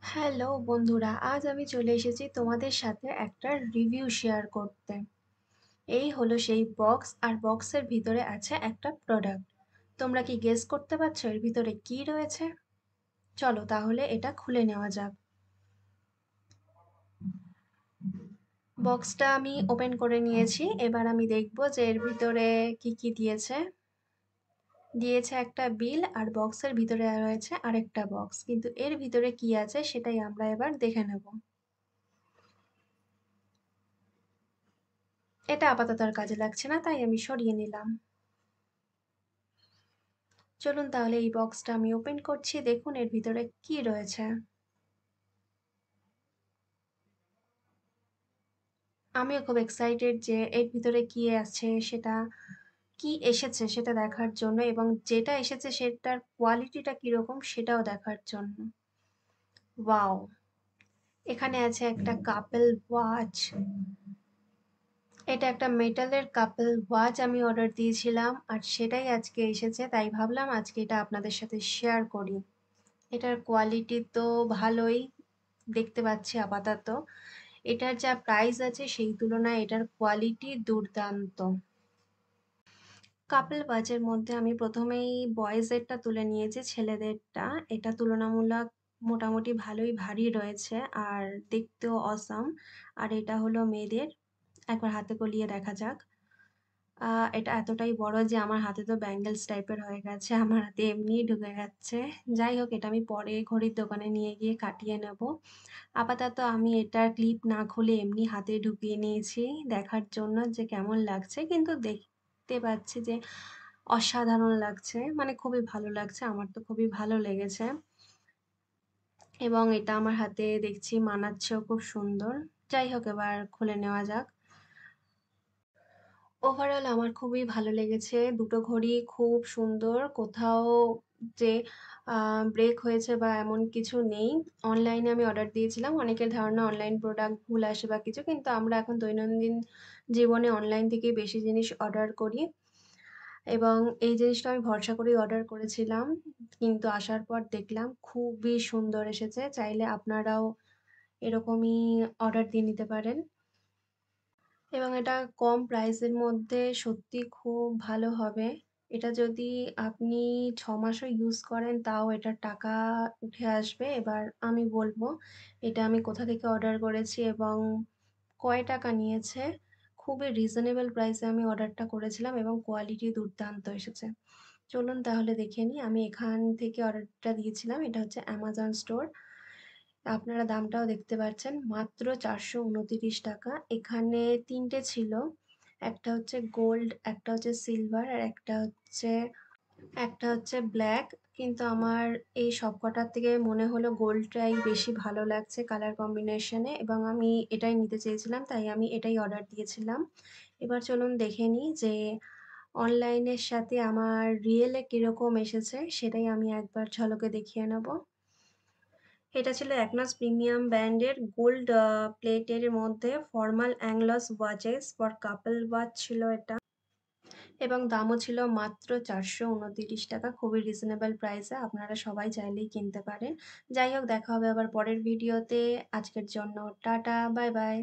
Hello বন্ধুরা, আজ আমি চলে এসেছি তোমাদের সাথে একটা রিভিউ শেয়ার করতে। এই হলো সেই বক্স, আর বক্সের ভিতরে আছে একটা প্রোডাক্ট। তোমরা কি গেস করতে পারছো এর ভিতরে কি রয়েছে? চলো তাহলে এটা খুলে নেওয়া যাক। বক্সটা আমি ওপেন করে নিয়েছি, এবার আমি দেখব যে এর ভিতরে কি কি দিয়েছে। দিয়েছে একটা বিল, আর বক্সের ভিতরে রয়েছে আরেকটা বক্স, কিন্তু এর ভিতরে কি আছে সেটাই আমরা এবার দেখে নেব। এটা আপাতত আর কাজে লাগছে না, তাই আমি সরিয়ে নিলাম। চলুন তাহলে এই বক্সটা আমি ওপেন করছি, দেখুন এর ভিতরে কি রয়েছে। আমিও খুব এক্সাইটেড যে এর ভিতরে কি আছে সেটা, কি এসেছে সেটা দেখার জন্য, এবং যেটা এসেছে সেটার কোয়ালিটিটা কিরকম সেটাও দেখার জন্য। ওয়াও! এখানে আছে একটা কাপল ওয়াচ। এটা একটা মেটালের কাপল ওয়াচ আমি অর্ডার দিয়েছিলাম, আর সেটাই আজকে এসেছে, তাই ভাবলাম আজকে এটা আপনাদের সাথে শেয়ার করি। এটার কোয়ালিটি তো ভালোই দেখতে পাচ্ছি আপাতত। এটার যা প্রাইস আছে সেই তুলনায় এটার কোয়ালিটি দুর্দান্ত। কাপল ওয়াচের মধ্যে আমি প্রথমেই বয়েজেরটা তুলে নিয়েছি, ছেলেদেরটা। এটা তুলনামূলক মোটামুটি ভালোই ভারী রয়েছে, আর দেখতেও অসাম। আর এটা হলো মেয়েদের। একবার হাতে গলিয়ে দেখা যাক। এটা এতটাই বড় যে আমার হাতে তো ব্যাঙ্গেলস টাইপের হয়ে গেছে। আমার হাতে এমনিই ঢুকে যাচ্ছে। যাই হোক, এটা আমি পরে ঘড়ির দোকানে নিয়ে গিয়ে কাটিয়ে নেব। আপাতত আমি এটার ক্লিপ না খুলে এমনি হাতে ঢুকিয়ে নিয়েছি দেখার জন্য যে কেমন লাগছে। কিন্তু দেখতে পাচ্ছি যে অসাধারণ লাগছে। মানে খুবই ভালো লাগছে। আমার তো খুবই ভালো লেগেছে। এবং এটা আমার হাতে দেখছি মানাচ্ছেও খুব সুন্দর। যাই হোক, এবার খুলে নেওয়া যাক। ওভারঅল আমার খুবই ভালো লেগেছে। দুটো ঘড়ি খুব সুন্দর। কোথাও যে ব্রেক হয়েছে বা এমন কিছু নেই। অনলাইনে আমি অর্ডার দিয়েছিলাম। অনেকের ধারণা অনলাইন প্রোডাক্ট ভুল আসে বা কিছু। কিন্তু আমরা এখন দৈনন্দিন জীবনে অনলাইন থেকেই বেশি জিনিস অর্ডার করি। এবং এই জিনিসটা আমি ভরসা করেই অর্ডার করেছিলাম। কিন্তু আসার পর দেখলাম খুবই সুন্দর এসেছে। চাইলে আপনারাও এরকমই অর্ডার দিয়ে নিতে পারেন। এবং এটা কম প্রাইসের মধ্যে সত্যি খুব ভালো হবে। এটা যদি আপনি ৬ মাসও ইউজ করেন তাও এটার টাকা উঠে আসবে। এবার আমি বলব এটা আমি কোথা থেকে অর্ডার করেছি এবং কয় টাকা নিয়েছে। খুবই রিজনেবল প্রাইসে আমি অর্ডারটা করেছিলাম এবং কোয়ালিটি দুর্দান্ত এসেছে। চলুন তাহলে দেখে নিই। আমি এখান থেকে অর্ডারটা দিয়েছিলাম। এটা হচ্ছে অ্যামাজন স্টোর। আপনারা দামটাও দেখতে পাচ্ছেন, মাত্র ৳৪২৯। এখানে ৩ টে ছিল। একটা হচ্ছে গোল্ড, একটা হচ্ছে সিলভার, আর একটা হচ্ছে ব্ল্যাক। কিন্তু আমার এই সবকটার থেকে মনে হলো গোল্ডটাই বেশি ভালো লাগছে কালার কম্বিনেশনে, এবং আমি এটাই নিতে চেয়েছিলাম, তাই আমি এটাই অর্ডার দিয়েছিলাম। এবার চলুন দেখে নিই যে অনলাইনের সাথে আমার রিয়েলে কিরকম এসেছে, সেটাই আমি একবার ঝলকে দেখিয়ে নেব। এটা ছিল একনস প্রিমিয়াম ব্র্যান্ডের গোল্ড প্লেটের মধ্যে formal angles watches for couple watch ছিল এটা, এবং দামও ছিল মাত্র ৳৪২৯। খুবই রিজনেবল প্রাইসে, আপনারা সবাই চাইলেই কিনতে পারেন। যাই হোক, দেখা হবে আবার পরের ভিডিওতে। আজকের জন্য টাটা, বাই বাই।